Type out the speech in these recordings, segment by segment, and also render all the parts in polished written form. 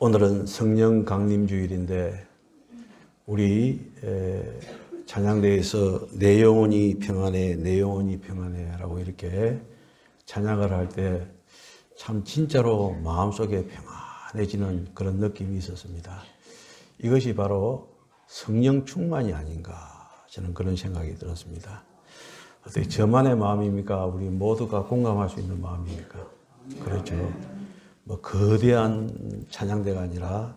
오늘은 성령 강림주일인데 우리 찬양대에서 내 영혼이 평안해, 내 영혼이 평안해 라고 이렇게 찬양을 할 때 참 진짜로 마음속에 평안해지는 그런 느낌이 있었습니다. 이것이 바로 성령 충만이 아닌가, 저는 그런 생각이 들었습니다. 어떻게 저만의 마음입니까? 우리 모두가 공감할 수 있는 마음입니까? 그렇죠. 뭐 거대한 찬양대가 아니라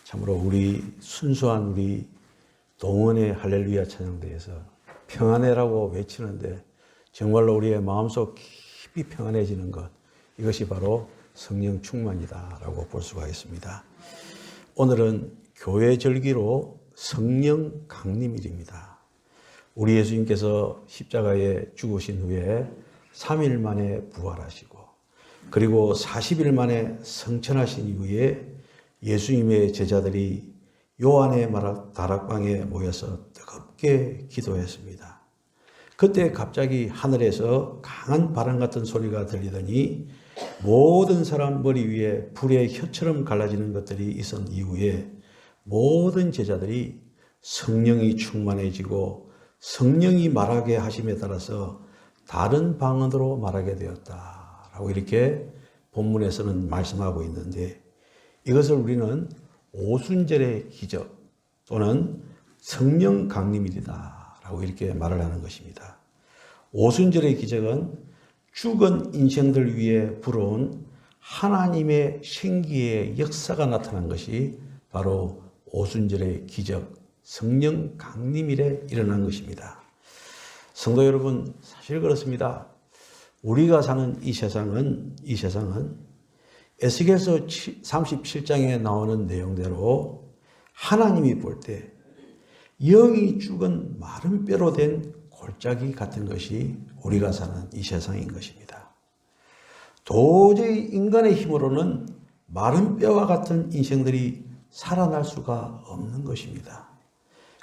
참으로 우리 순수한 우리 동원의 할렐루야 찬양대에서 평안해라고 외치는데 정말로 우리의 마음속 깊이 평안해지는 것, 이것이 바로 성령 충만이다라고 볼 수가 있습니다. 오늘은 교회 절기로 성령 강림일입니다. 우리 예수님께서 십자가에 죽으신 후에 3일 만에 부활하시고 그리고 40일 만에 성천하신 이후에 예수님의 제자들이 요한의 다락방에 모여서 뜨겁게 기도했습니다. 그때 갑자기 하늘에서 강한 바람 같은 소리가 들리더니 모든 사람 머리 위에 불의 혀처럼 갈라지는 것들이 있은 이후에 모든 제자들이 성령이 충만해지고 성령이 말하게 하심에 따라서 다른 방언으로 말하게 되었다라고 이렇게 본문에서는 말씀하고 있는데, 이것을 우리는 오순절의 기적 또는 성령 강림일이다라고 이렇게 말을 하는 것입니다. 오순절의 기적은 죽은 인생들 위에 불어온 하나님의 생기의 역사가 나타난 것이 바로 오순절의 기적, 성령 강림일에 일어난 것입니다. 성도 여러분, 사실 그렇습니다. 우리가 사는 이 세상은 에스겔서 37장에 나오는 내용대로 하나님이 볼 때 영이 죽은 마른 뼈로 된 골짜기 같은 것이 우리가 사는 이 세상인 것입니다. 도저히 인간의 힘으로는 마른 뼈와 같은 인생들이 살아날 수가 없는 것입니다.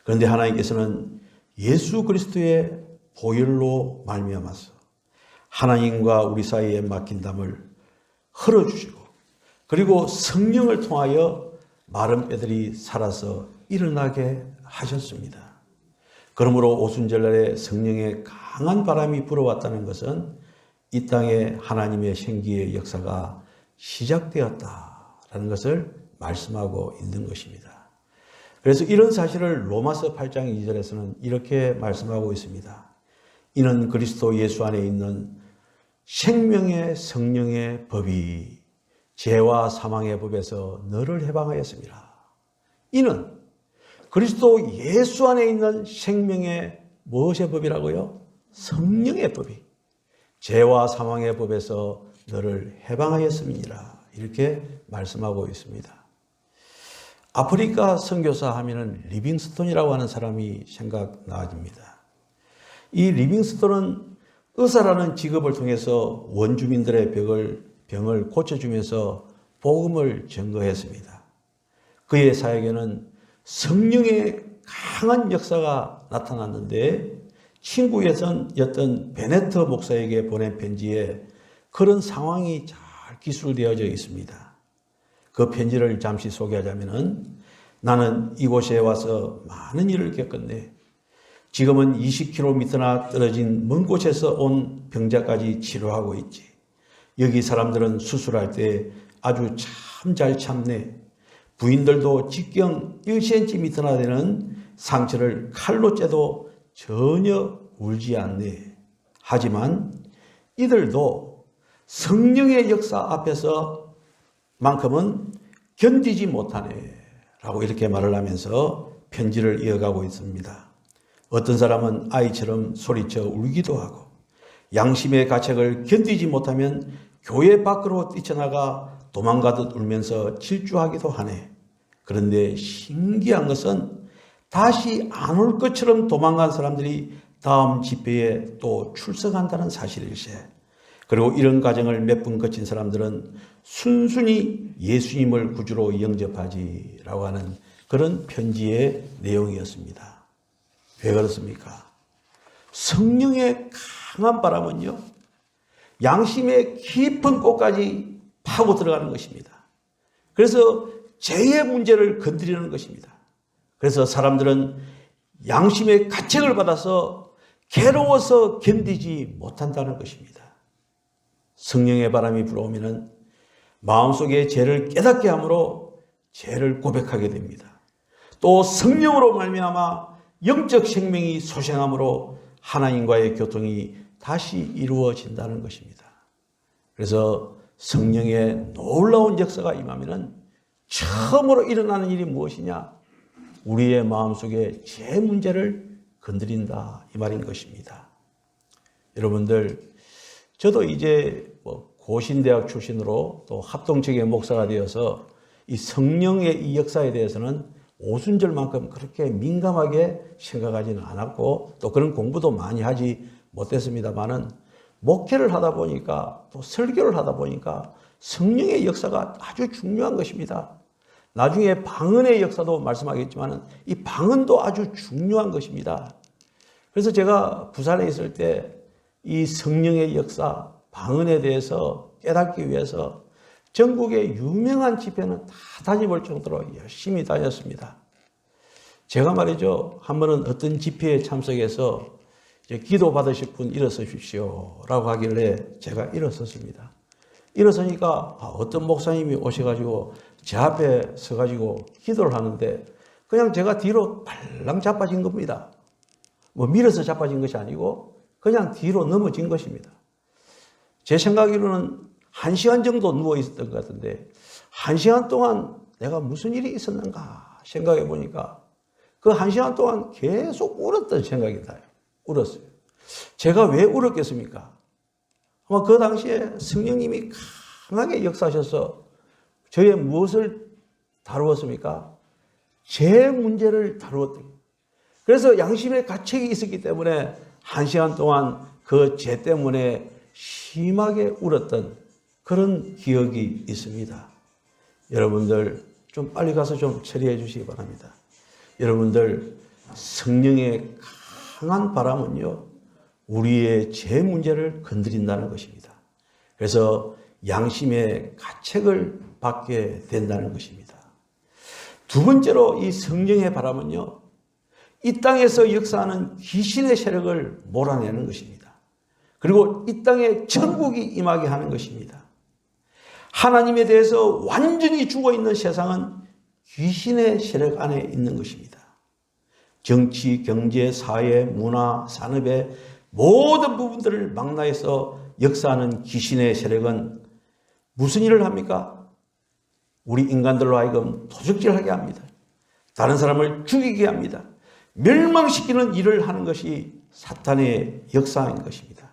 그런데 하나님께서는 예수 그리스도의 보혈로 말미암아서 하나님과 우리 사이에 막힌 담을 흘러주시고 그리고 성령을 통하여 마른 뼈들이 살아서 일어나게 하셨습니다. 그러므로 오순절날에 성령의 강한 바람이 불어왔다는 것은 이 땅에 하나님의 생기의 역사가 시작되었다라는 것을 말씀하고 있는 것입니다. 그래서 이런 사실을 로마서 8장 2절에서는 이렇게 말씀하고 있습니다. 이는 그리스도 예수 안에 있는 생명의 성령의 법이 죄와 사망의 법에서 너를 해방하였습니다. 이는 그리스도 예수 안에 있는 생명의 무엇의 법이라고요? 성령의 법이 죄와 사망의 법에서 너를 해방하였음이니라, 이렇게 말씀하고 있습니다. 아프리카 선교사 하면은 리빙스톤이라고 하는 사람이 생각나집니다. 이 리빙스톤은 의사라는 직업을 통해서 원주민들의 병을 고쳐주면서 복음을 증거했습니다. 그의 사역에는 성령의 강한 역사가 나타났는데, 친구였던 베네트 목사에게 보낸 편지에 그런 상황이 잘 기술되어져 있습니다. 그 편지를 잠시 소개하자면은, 나는 이곳에 와서 많은 일을 겪었네. 지금은 20km나 떨어진 먼 곳에서 온 병자까지 치료하고 있지. 여기 사람들은 수술할 때 아주 참 잘 참네. 부인들도 직경 1cm나 되는 상처를 칼로 째도 전혀 울지 않네. 하지만 이들도 성령의 역사 앞에서 만큼은 견디지 못하네 라고 이렇게 말을 하면서 편지를 이어가고 있습니다. 어떤 사람은 아이처럼 소리쳐 울기도 하고 양심의 가책을 견디지 못하면 교회 밖으로 뛰쳐나가 도망가듯 울면서 질주하기도 하네. 그런데 신기한 것은 다시 안 올 것처럼 도망간 사람들이 다음 집회에 또 출석한다는 사실일세. 그리고 이런 과정을 몇 번 거친 사람들은 순순히 예수님을 구주로 영접하지라고 하는 그런 편지의 내용이었습니다. 왜 그렇습니까? 성령의 강한 바람은요, 양심의 깊은 곳까지 파고 들어가는 것입니다. 그래서 죄의 문제를 건드리는 것입니다. 그래서 사람들은 양심의 가책을 받아서 괴로워서 견디지 못한다는 것입니다. 성령의 바람이 불어오면 마음속에 죄를 깨닫게 함으로 죄를 고백하게 됩니다. 또 성령으로 말미암아 영적 생명이 소생함으로 하나님과의 교통이 다시 이루어진다는 것입니다. 그래서 성령의 놀라운 역사가 임하면 처음으로 일어나는 일이 무엇이냐? 우리의 마음속에 죄 문제를 건드린다 이 말인 것입니다. 여러분들, 저도 이제 고신대학 출신으로 또 합동체계 목사가 되어서 이 성령의 이 역사에 대해서는 오순절만큼 그렇게 민감하게 생각하지는 않았고 또 그런 공부도 많이 하지 못했습니다만은 목회를 하다 보니까 또 설교를 하다 보니까 성령의 역사가 아주 중요한 것입니다. 나중에 방언의 역사도 말씀하겠지만 이 방언도 아주 중요한 것입니다. 그래서 제가 부산에 있을 때 이 성령의 역사, 방언에 대해서 깨닫기 위해서 전국의 유명한 집회는 다 다녀볼 정도로 열심히 다녔습니다. 제가 말이죠, 한 번은 어떤 집회에 참석해서 기도 받으실 분 일어서십시오 라고 하길래 제가 일어섰습니다. 일어서니까 어떤 목사님이 오셔가지고 제 앞에 서가지고 기도를 하는데 그냥 제가 뒤로 발랑 자빠진 겁니다. 밀어서 자빠진 것이 아니고 그냥 뒤로 넘어진 것입니다. 제 생각으로는 1시간 정도 누워 있었던 것 같은데 1시간 동안 내가 무슨 일이 있었는가 생각해 보니까 그 1시간 동안 계속 울었던 생각이 나요. 울었어요. 제가 왜 울었겠습니까? 아마 그 당시에 성령님이 강하게 역사하셔서 저의 무엇을 다루었습니까? 제 문제를 다루었던 거예요. 그래서 양심의 가책이 있었기 때문에 1시간 동안 그 죄 때문에 심하게 울었던 그런 기억이 있습니다. 여러분들 좀 빨리 가서 좀 처리해 주시기 바랍니다. 여러분들 성령의 강한 바람은요 우리의 죄 문제를 건드린다는 것입니다. 그래서 양심의 가책을 받게 된다는 것입니다. 두 번째로 이 성령의 바람은요 이 땅에서 역사하는 귀신의 세력을 몰아내는 것입니다. 그리고 이 땅에 천국이 임하게 하는 것입니다. 하나님에 대해서 완전히 죽어있는 세상은 귀신의 세력 안에 있는 것입니다. 정치, 경제, 사회, 문화, 산업의 모든 부분들을 망라해서 역사하는 귀신의 세력은 무슨 일을 합니까? 우리 인간들로 하여금 도적질하게 합니다. 다른 사람을 죽이게 합니다. 멸망시키는 일을 하는 것이 사탄의 역사인 것입니다.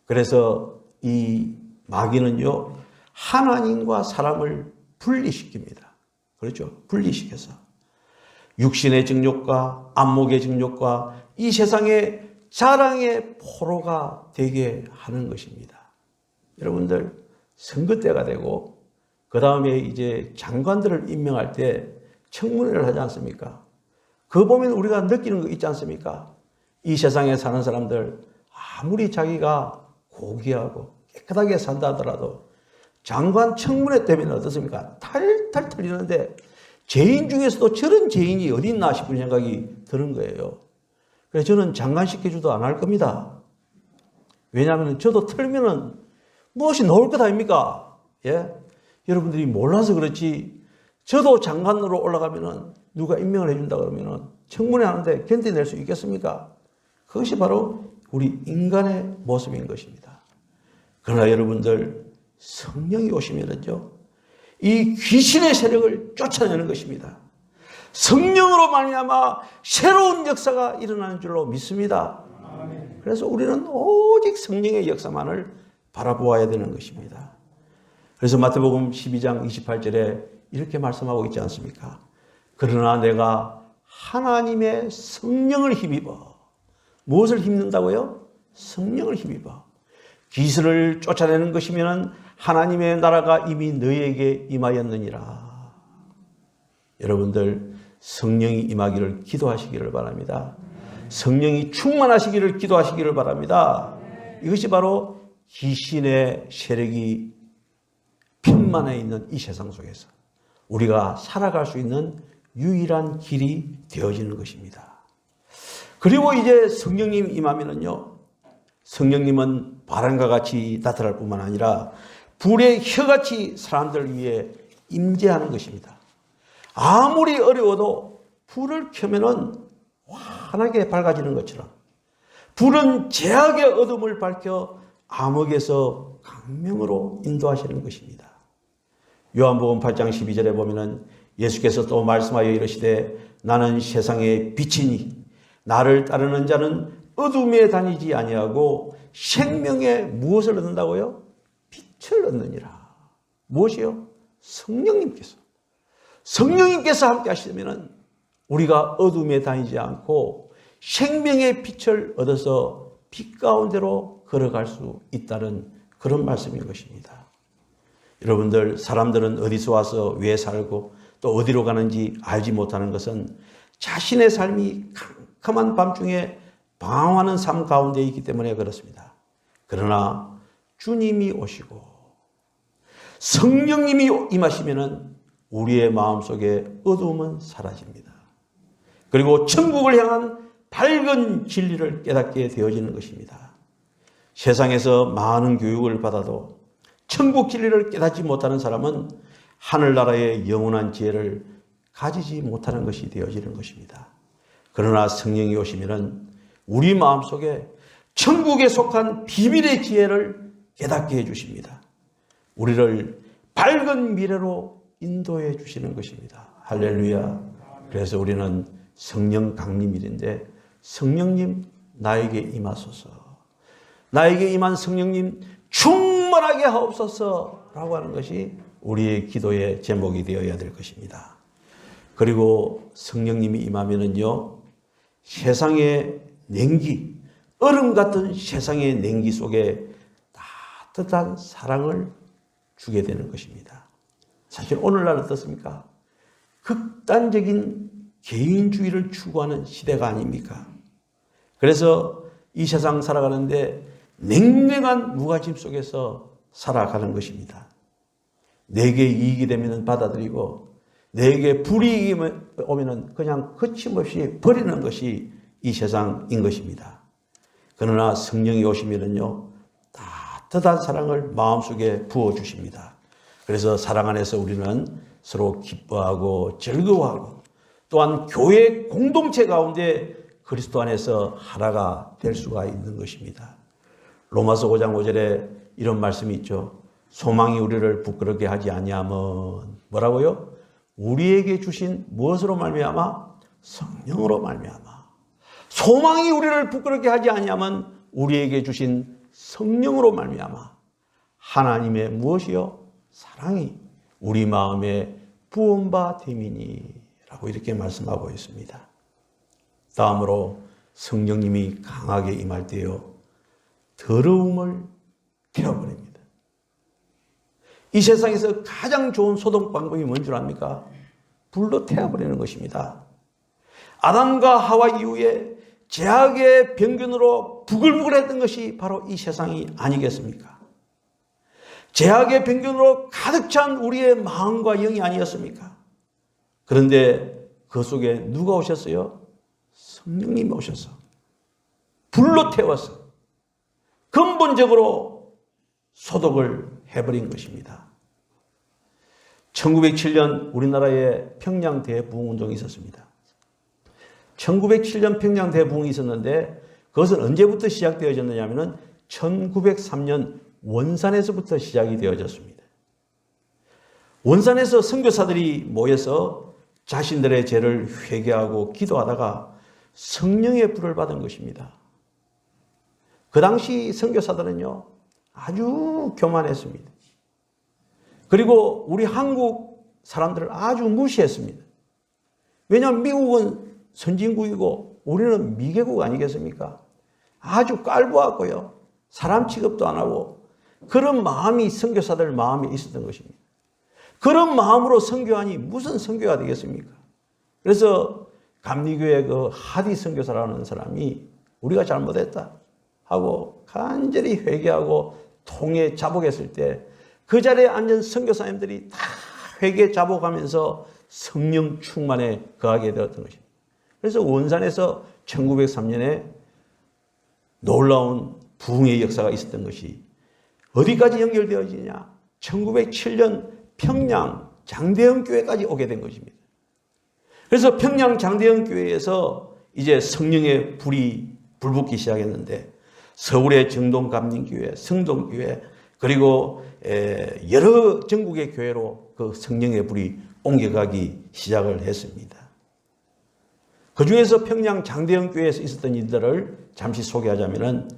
그래서 이 마귀는요 하나님과 사람을 분리시킵니다. 그렇죠? 분리시켜서 육신의 정욕과 안목의 정욕과 이 세상의 자랑의 포로가 되게 하는 것입니다. 여러분들 선거 때가 되고 그 다음에 이제 장관들을 임명할 때 청문회를 하지 않습니까? 그거 보면 우리가 느끼는 거 있지 않습니까? 이 세상에 사는 사람들 아무리 자기가 고귀하고 깨끗하게 산다 하더라도 장관 청문회 때문에 어떻습니까? 탈탈 털리는데 죄인 중에서도 저런 죄인이 어디 있나 싶은 생각이 드는 거예요. 그래서 저는 장관 시켜주도 안 할 겁니다. 왜냐하면 저도 털면은 무엇이 나올 것 아닙니까? 예? 여러분들이 몰라서 그렇지 저도 장관으로 올라가면은 누가 임명을 해준다 그러면은 청문회 하는데 견뎌낼 수 있겠습니까? 그것이 바로 우리 인간의 모습인 것입니다. 그러나 여러분들 성령이 오시면은요 이 귀신의 세력을 쫓아내는 것입니다. 성령으로 말미암아 새로운 역사가 일어나는 줄로 믿습니다. 그래서 우리는 오직 성령의 역사만을 바라보아야 되는 것입니다. 그래서 마태복음 12장 28절에 이렇게 말씀하고 있지 않습니까? 그러나 내가 하나님의 성령을 힘입어. 무엇을 힘는다고요? 성령을 힘입어. 귀신을 쫓아내는 것이면 하나님의 나라가 이미 너희에게 임하였느니라. 여러분들 성령이 임하기를 기도하시기를 바랍니다. 성령이 충만하시기를 기도하시기를 바랍니다. 이것이 바로 귀신의 세력이 핀만해 있는 이 세상 속에서 우리가 살아갈 수 있는 유일한 길이 되어지는 것입니다. 그리고 이제 성령님 임하면은요, 성령님은 바람과 같이 나타날 뿐만 아니라 불의 혀같이 사람들 위해 임재하는 것입니다. 아무리 어려워도 불을 켜면은 환하게 밝아지는 것처럼 불은 제약의 어둠을 밝혀 암흑에서 광명으로 인도하시는 것입니다. 요한복음 8장 12절에 보면은 예수께서 또 말씀하여 이르시되 나는 세상의 빛이니 나를 따르는 자는 어둠에 다니지 아니하고 생명에 무엇을 얻는다고요? 빛을 얻느니라. 무엇이요? 성령님께서. 성령님께서 함께 하시면 우리가 어둠에 다니지 않고 생명의 빛을 얻어서 빛 가운데로 걸어갈 수 있다는 그런 말씀인 것입니다. 여러분들, 사람들은 어디서 와서 왜 살고 또 어디로 가는지 알지 못하는 것은 자신의 삶이 캄캄한 밤중에 방황하는 삶 가운데 있기 때문에 그렇습니다. 그러나 주님이 오시고 성령님이 임하시면 우리의 마음속에 어두움은 사라집니다. 그리고 천국을 향한 밝은 진리를 깨닫게 되어지는 것입니다. 세상에서 많은 교육을 받아도 천국 진리를 깨닫지 못하는 사람은 하늘나라의 영원한 지혜를 가지지 못하는 것이 되어지는 것입니다. 그러나 성령이 오시면 우리 마음속에 천국에 속한 비밀의 지혜를 깨닫게 해주십니다. 우리를 밝은 미래로 인도해 주시는 것입니다. 할렐루야. 그래서 우리는 성령 강림일인데 성령님 나에게 임하소서, 나에게 임한 성령님 충만하게 하옵소서라고 하는 것이 우리의 기도의 제목이 되어야 될 것입니다. 그리고 성령님이 임하면은요, 세상의 냉기, 얼음 같은 세상의 냉기 속에 따뜻한 사랑을 주게 되는 것입니다. 사실 오늘날 어떻습니까? 극단적인 개인주의를 추구하는 시대가 아닙니까? 그래서 이 세상 살아가는데 냉랭한 무가짐 속에서 살아가는 것입니다. 내게 이익이 되면 받아들이고 내게 불이익이 오면 그냥 거침없이 버리는 것이 이 세상인 것입니다. 그러나 성령이 오시면은요, 따뜻한 사랑을 마음속에 부어주십니다. 그래서 사랑 안에서 우리는 서로 기뻐하고 즐거워하고 또한 교회 공동체 가운데 그리스도 안에서 하나가 될 수가 있는 것입니다. 로마서 5장 5절에 이런 말씀이 있죠. 소망이 우리를 부끄럽게 하지 아니하면 뭐라고요? 우리에게 주신 무엇으로 말미암아? 성령으로 말미암아. 소망이 우리를 부끄럽게 하지 아니하면 우리에게 주신 성령으로 말미암아 하나님의 무엇이요? 사랑이 우리 마음에 부은 바 됨이니라고 이렇게 말씀하고 있습니다. 다음으로 성령님이 강하게 임할 때요, 더러움을 태워버립니다. 이 세상에서 가장 좋은 소독 방법이 뭔 줄 압니까? 불로 태워버리는 것입니다. 아담과 하와 이후에 죄악의 병균으로 부글부글했던 것이 바로 이 세상이 아니겠습니까? 죄악의 병균으로 가득 찬 우리의 마음과 영이 아니었습니까? 그런데 그 속에 누가 오셨어요? 성령님이 오셔서 불로 태워서 근본적으로 소독을 해버린 것입니다. 1907년 우리나라에 평양 대부흥운동이 있었습니다. 1907년 평양 대부흥이 있었는데 그것은 언제부터 시작되어졌느냐 하면 1903년 원산에서부터 시작이 되어졌습니다. 원산에서 선교사들이 모여서 자신들의 죄를 회개하고 기도하다가 성령의 불을 받은 것입니다. 그 당시 선교사들은요, 아주 교만했습니다. 그리고 우리 한국 사람들을 아주 무시했습니다. 왜냐하면 미국은 선진국이고 우리는 미개국 아니겠습니까? 아주 깔보았고요, 사람 취급도 안 하고 그런 마음이 선교사들 마음에 있었던 것입니다. 그런 마음으로 선교하니 무슨 선교가 되겠습니까? 그래서 감리교회 그 하디 선교사라는 사람이 우리가 잘못했다 하고 간절히 회개하고 통에 자복했을 때 그 자리에 앉은 선교사님들이 다 회개 자복하면서 성령 충만에 거하게 되었던 것입니다. 그래서 원산에서 1903년에 놀라운 부흥의 역사가 있었던 것이 어디까지 연결되어지냐? 1907년 평양 장대영 교회까지 오게 된 것입니다. 그래서 평양 장대영 교회에서 이제 성령의 불이 불붙기 시작했는데 서울의 정동감림교회, 성동교회 그리고 여러 전국의 교회로 그 성령의 불이 옮겨가기 시작을 했습니다. 그 중에서 평양 장대영 교회에서 있었던 일들을 잠시 소개하자면은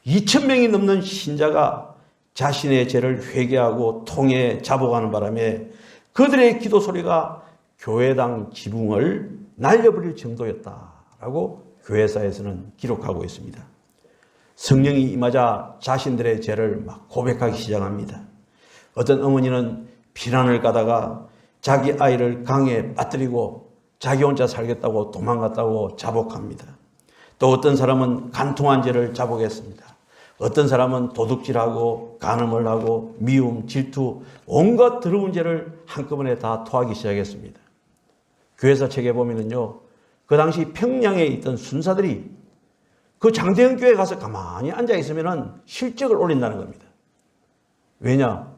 2,000명이 넘는 신자가 자신의 죄를 회개하고 통해 자복하는 바람에 그들의 기도 소리가 교회당 지붕을 날려버릴 정도였다라고 교회사에서는 기록하고 있습니다. 성령이 임하자 자신들의 죄를 막 고백하기 시작합니다. 어떤 어머니는 피난을 가다가 자기 아이를 강에 빠뜨리고 자기 혼자 살겠다고 도망갔다고 자복합니다. 또 어떤 사람은 간통한 죄를 자복했습니다. 어떤 사람은 도둑질하고 간음을 하고 미움, 질투, 온갖 더러운 죄를 한꺼번에 다 토하기 시작했습니다. 교회사 책에 보면은요, 그 당시 평양에 있던 순사들이 그 장대영 교회에 가서 가만히 앉아 있으면은 실적을 올린다는 겁니다. 왜냐?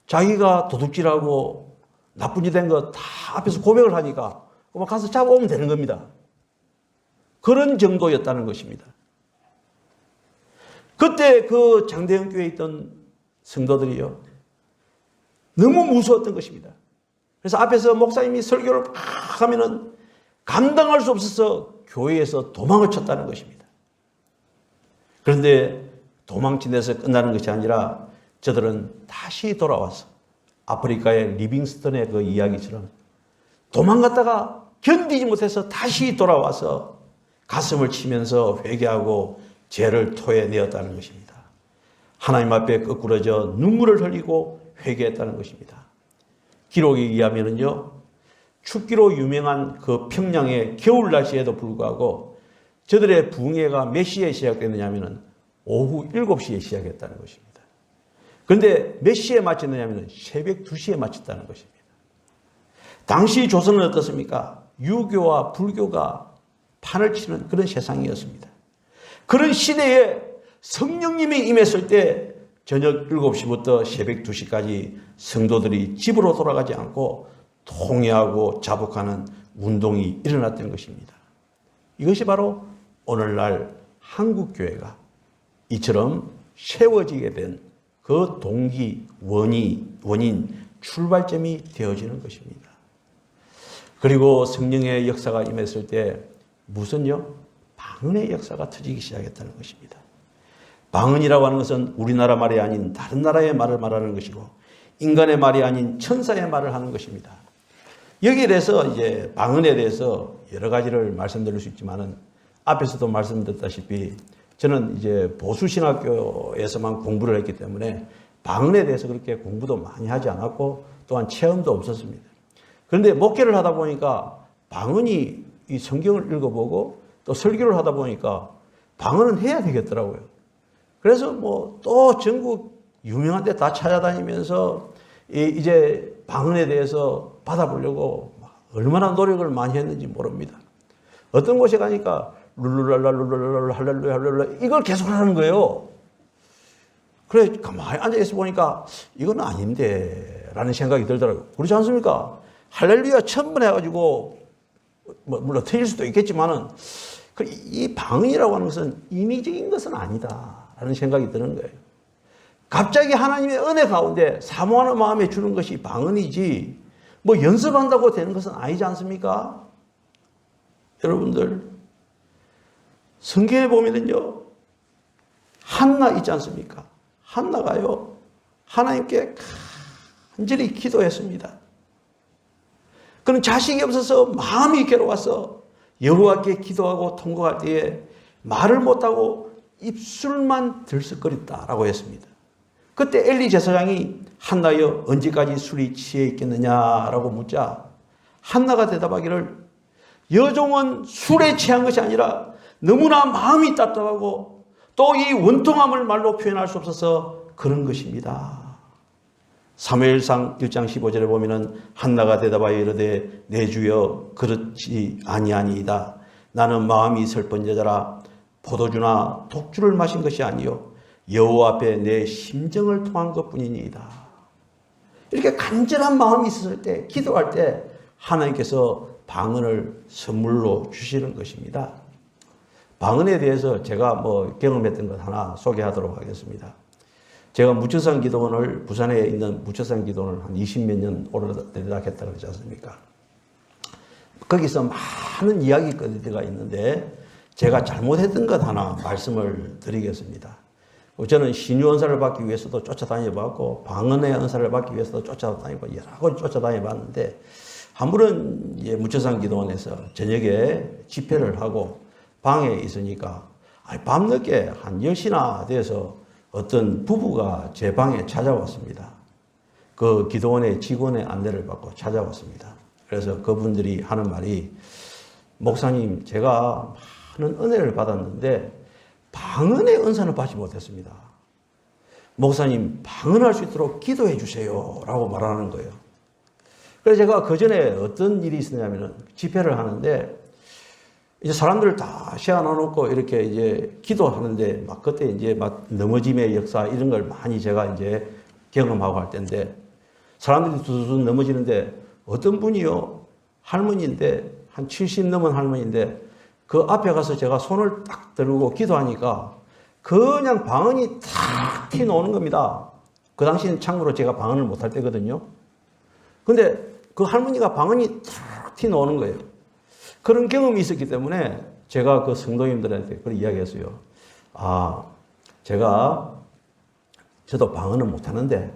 자기가 도둑질하고 나쁜 짓 된 거 다 앞에서 고백을 하니까 가서 잡아오면 되는 겁니다. 그런 정도였다는 것입니다. 그때 그 장대영 교회에 있던 성도들이요, 너무 무서웠던 것입니다. 그래서 앞에서 목사님이 설교를 막 하면은 감당할 수 없어서 교회에서 도망을 쳤다는 것입니다. 그런데 도망친 데서 끝나는 것이 아니라 저들은 다시 돌아와서 아프리카의 리빙스턴의 그 이야기처럼 도망갔다가 견디지 못해서 다시 돌아와서 가슴을 치면서 회개하고 죄를 토해내었다는 것입니다. 하나님 앞에 끄꾸러져 눈물을 흘리고 회개했다는 것입니다. 기록에 의하면요, 춥기로 유명한 그 평양의 겨울 날씨에도 불구하고 저들의 부흥회가 몇 시에 시작됐느냐면 오후 7시에 시작했다는 것입니다. 그런데 몇 시에 마쳤느냐면 새벽 2시에 마쳤다는 것입니다. 당시 조선은 어떻습니까? 유교와 불교가 판을 치는 그런 세상이었습니다. 그런 시대에 성령님이 임했을 때 저녁 7시부터 새벽 2시까지 성도들이 집으로 돌아가지 않고 통회하고 자복하는 운동이 일어났던 것입니다. 이것이 바로 오늘날 한국교회가 이처럼 세워지게 된 그 동기, 원인, 출발점이 되어지는 것입니다. 그리고 성령의 역사가 임했을 때 무슨요? 방언의 역사가 터지기 시작했다는 것입니다. 방언이라고 하는 것은 우리나라 말이 아닌 다른 나라의 말을 말하는 것이고 인간의 말이 아닌 천사의 말을 하는 것입니다. 여기에 대해서 이제 방언에 대해서 여러 가지를 말씀드릴 수 있지만은 앞에서도 말씀드렸다시피 저는 이제 보수신학교에서만 공부를 했기 때문에 방언에 대해서 그렇게 공부도 많이 하지 않았고 또한 체험도 없었습니다. 그런데 목회를 하다 보니까 방언이 이 성경을 읽어보고 또 설교를 하다 보니까 방언은 해야 되겠더라고요. 그래서 뭐 또 전국 유명한 데 다 찾아다니면서 이제 방언에 대해서 받아보려고 얼마나 노력을 많이 했는지 모릅니다. 어떤 곳에 가니까 룰루랄라 룰루랄라 할렐루야 할렐루야 이걸 계속 하는 거예요. 그래 가만히 앉아있어 보니까 이건 아닌데 라는 생각이 들더라고요. 그렇지 않습니까? 할렐루야 1000번 해가지고 물론 틀릴 수도 있겠지만은 이 방언이라고 하는 것은 인위적인 것은 아니다 라는 생각이 드는 거예요. 갑자기 하나님의 은혜 가운데 사모하는 마음에 주는 것이 방언이지 뭐 연습한다고 되는 것은 아니지 않습니까? 여러분들 성경에 보면은요, 한나 있지 않습니까? 한나가요, 하나님께 간절히 기도했습니다. 그는 자식이 없어서 마음이 괴로워서 여호와께 기도하고 통곡할 때에 말을 못하고 입술만 들썩거렸다라고 했습니다. 그때 엘리 제사장이 한나여 언제까지 술이 취해 있겠느냐라고 묻자 한나가 대답하기를 여종은 술에 취한 것이 아니라 너무나 마음이 답답하고 또 이 원통함을 말로 표현할 수 없어서 그런 것입니다. 사무엘상 1장 15절에 보면은 한나가 대답하여 이르되 내 주여 그렇지 아니하니이다. 나는 마음이 슬픈 여자라 포도주나 독주를 마신 것이 아니요 여호와 앞에 내 심정을 통한 것뿐이니이다. 이렇게 간절한 마음이 있었을 때, 기도할 때 하나님께서 방언을 선물로 주시는 것입니다. 방언에 대해서 제가 경험했던 것 하나 소개하도록 하겠습니다. 제가 무처산 기도원을, 부산에 있는 무처산 기도원을 한 20몇 년 오래되다 했다고 그러지 않습니까? 거기서 많은 이야기거리가 있는데 제가 잘못했던 것 하나 말씀을 드리겠습니다. 저는 신유 은사를 받기 위해서도 쫓아다녀봤고 방언의 은사를 받기 위해서도 쫓아다니고 여러 번 쫓아다녀봤는데 한 번은 무처산 기도원에서 저녁에 집회를 하고 방에 있으니까 밤늦게 한 10시나 돼서 어떤 부부가 제 방에 찾아왔습니다. 그 기도원의 직원의 안내를 받고 찾아왔습니다. 그래서 그분들이 하는 말이 목사님 제가 많은 은혜를 받았는데 방언의 은사는 받지 못했습니다. 목사님 방언할 수 있도록 기도해 주세요 라고 말하는 거예요. 그래서 제가 그 전에 어떤 일이 있었냐면 집회를 하는데 이제 사람들을 다 세워놓고 이렇게 이제 기도하는데 그때 이제 넘어짐의 역사 이런 걸 많이 제가 이제 경험하고 할 때인데 사람들이 두두두 넘어지는데 어떤 분이요 할머니인데 한 70 넘은 할머니인데 그 앞에 가서 제가 손을 딱 들고 기도하니까 그냥 방언이 탁 튀어나오는 겁니다. 그 당시에는 참고로 제가 방언을 못할 때거든요. 근데 그 할머니가 방언이 탁 튀어나오는 거예요. 그런 경험이 있었기 때문에 제가 그 성도님들한테 그런 이야기했어요. 저도 방언은 못하는데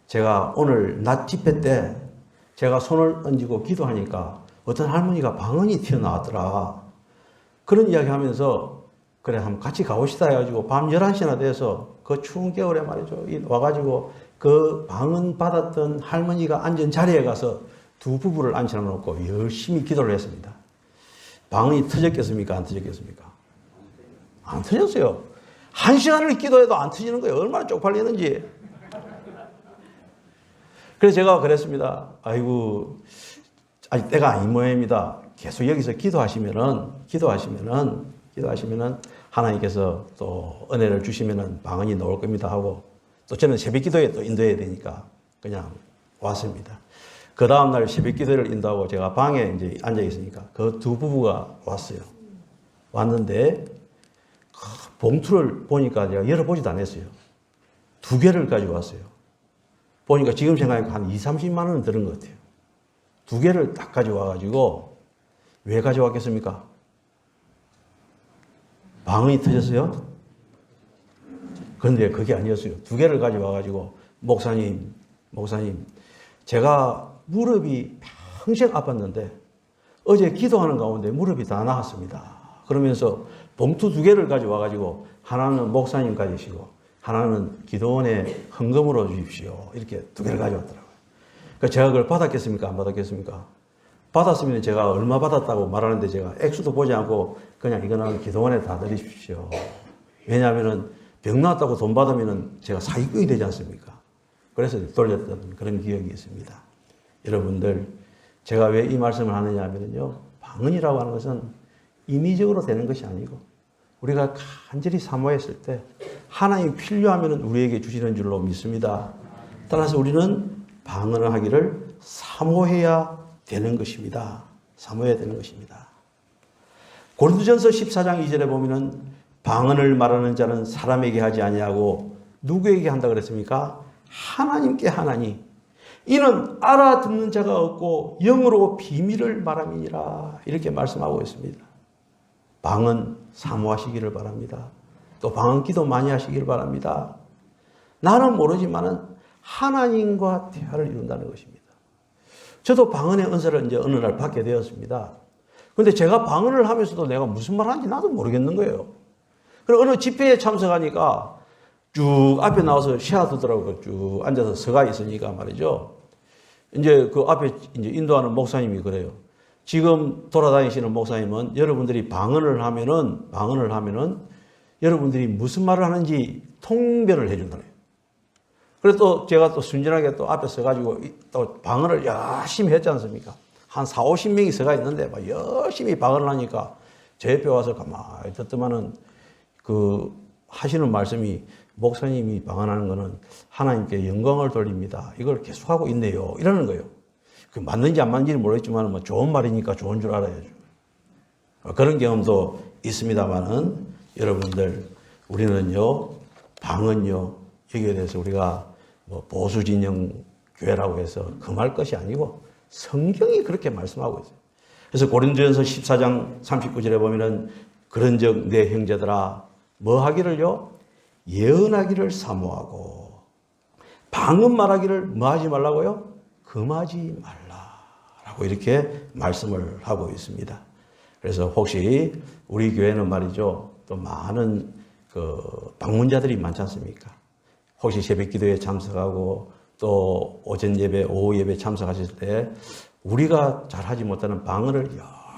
제가 오늘 낮 집회 때 제가 손을 얹고 기도하니까 어떤 할머니가 방언이 튀어나왔더라. 그런 이야기 하면서 그래 한번 같이 가봅시다 해가지고 밤 11시나 돼서 그 추운 겨울에 말이죠. 와가지고 그 방언 받았던 할머니가 앉은 자리에 가서 두 부부를 앉혀놓고 열심히 기도를 했습니다. 방언이 터졌겠습니까? 안 터졌겠습니까? 안 터졌어요. 1시간을 기도해도 안 터지는 거예요. 얼마나 쪽팔리는지. 그래서 제가 그랬습니다. 아이고, 아직 때가 아닌 모양입니다. 계속 여기서 기도하시면은 하나님께서 또 은혜를 주시면은 방언이 나올 겁니다 하고 또 저는 새벽 기도에 또 인도해야 되니까 그냥 왔습니다. 그 다음날 새벽 기도를 인도하고 제가 방에 이제 앉아 있으니까 그 두 부부가 왔어요. 왔는데 봉투를 보니까 제가 열어보지도 않았어요. 2개를 가지고 왔어요. 보니까 지금 생각하니까 한 20-30만 원은 들은 것 같아요. 2개를 딱 가지고 와가지고 왜 가져왔겠습니까? 방언이 터졌어요? 그런데 그게 아니었어요. 2개를 가지고 와가지고 목사님 제가 무릎이 평생 아팠는데 어제 기도하는 가운데 무릎이 다 나았습니다. 그러면서 봉투 2개를 가지고 와가지고 하나는 목사님 가지시고 하나는 기도원에 헌금으로 주십시오. 이렇게 2개를 가져왔더라고요. 그러니까 제가 그걸 받았겠습니까? 안 받았겠습니까? 받았으면 제가 얼마 받았다고 말하는데 제가 액수도 보지 않고 그냥 이거는 기도원에 다 드리십시오. 왜냐하면 병 나왔다고 돈 받으면 제가 사기꾼이 되지 않습니까? 그래서 돌렸던 그런 기억이 있습니다. 여러분들, 제가 왜 이 말씀을 하느냐 하면요. 방언이라고 하는 것은 임의적으로 되는 것이 아니고 우리가 간절히 사모했을 때 하나님이 필요하면 우리에게 주시는 줄로 믿습니다. 따라서 우리는 방언을 하기를 사모해야 되는 것입니다. 사모해야 되는 것입니다. 고린도전서 14장 2절에 보면은 방언을 말하는 자는 사람에게 하지 아니하고 누구에게 한다 그랬습니까? 하나님께 하나니. 이는 알아듣는 자가 없고 영으로 비밀을 말함이니라. 이렇게 말씀하고 있습니다. 방언 사모하시기를 바랍니다. 또 방언 기도 많이 하시기를 바랍니다. 나는 모르지만은 하나님과 대화를 이룬다는 것입니다. 저도 방언의 은사를 이제 어느 날 받게 되었습니다. 그런데 제가 방언을 하면서도 내가 무슨 말 하는지 나도 모르겠는 거예요. 그리고 어느 집회에 참석하니까 쭉 앞에 나와서 쉬어두더라고요. 쭉 앉아서 서가 있으니까 말이죠. 이제 그 앞에 이제 인도하는 목사님이 그래요. 지금 돌아다니시는 목사님은 여러분들이 방언을 하면은 여러분들이 무슨 말을 하는지 통변을 해준다네요. 그래서 또 제가 또 순진하게 또 앞에 서가지고 또 방언을 열심히 했지 않습니까? 한 4, 50명이 서가 있는데 막 열심히 방언을 하니까 제 옆에 와서 가만히 듣더만은 그 하시는 말씀이 목사님이 방언하는 거는 하나님께 영광을 돌립니다. 이걸 계속하고 있네요. 이러는 거예요. 그 맞는지 안 맞는지는 모르겠지만 뭐 좋은 말이니까 좋은 줄 알아야죠. 그런 경험도 있습니다만은 여러분들 우리는요 방언요 여기에 대해서 우리가 뭐 보수 진영 교회라고 해서 금할 것이 아니고 성경이 그렇게 말씀하고 있어요. 그래서 고린도전서 14장 39절에 보면은 그런즉 내 형제들아 뭐 하기를요 예언하기를 사모하고 방언 말하기를 뭐 하지 말라고요? 금하지 말라라고 이렇게 말씀을 하고 있습니다. 그래서 혹시 우리 교회는 말이죠 또 많은 그 방문자들이 많지 않습니까? 혹시 새벽 기도에 참석하고 또 오전 예배, 오후 예배 참석하실 때 우리가 잘하지 못하는 방언을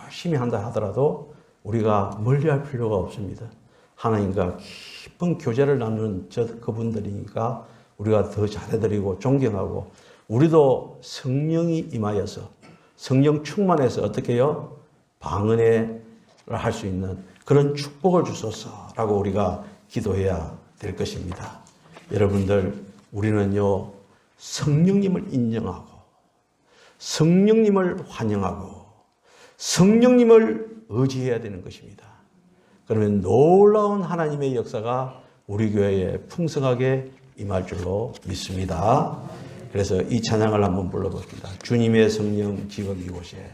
열심히 한다 하더라도 우리가 멀리할 필요가 없습니다. 하나님과 깊은 교제를 나누는 그분들이니까 우리가 더 잘해드리고 존경하고 우리도 성령이 임하여서 성령 충만해서 어떻게 해요? 방언을 할 수 있는 그런 축복을 주소서라고 우리가 기도해야 될 것입니다. 여러분들 우리는요 성령님을 인정하고 성령님을 환영하고 성령님을 의지해야 되는 것입니다. 그러면 놀라운 하나님의 역사가 우리 교회에 풍성하게 임할 줄로 믿습니다. 그래서 이 찬양을 한번 불러봅니다. 주님의 성령 지금 이곳에.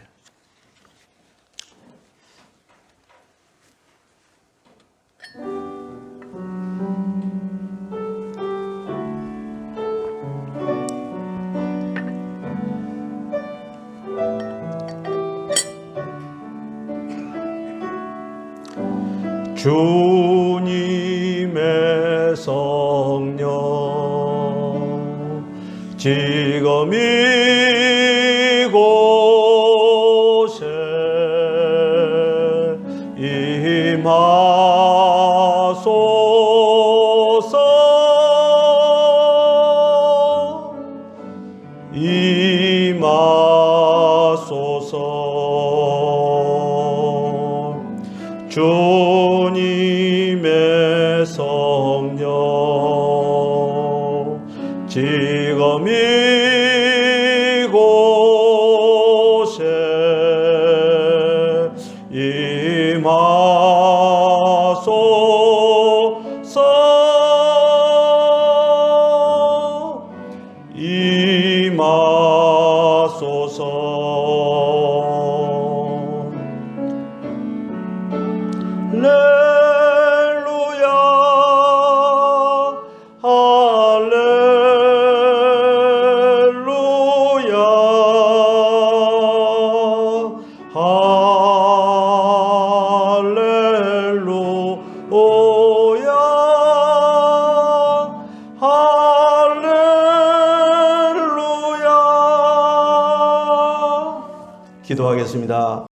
주님의 성령 지금 이곳에 임하소서 임하소서 주님의 성령 지금 이곳에 임하소서 임하소서 할렐루야 할렐루야 할렐루야 기도하겠습니다.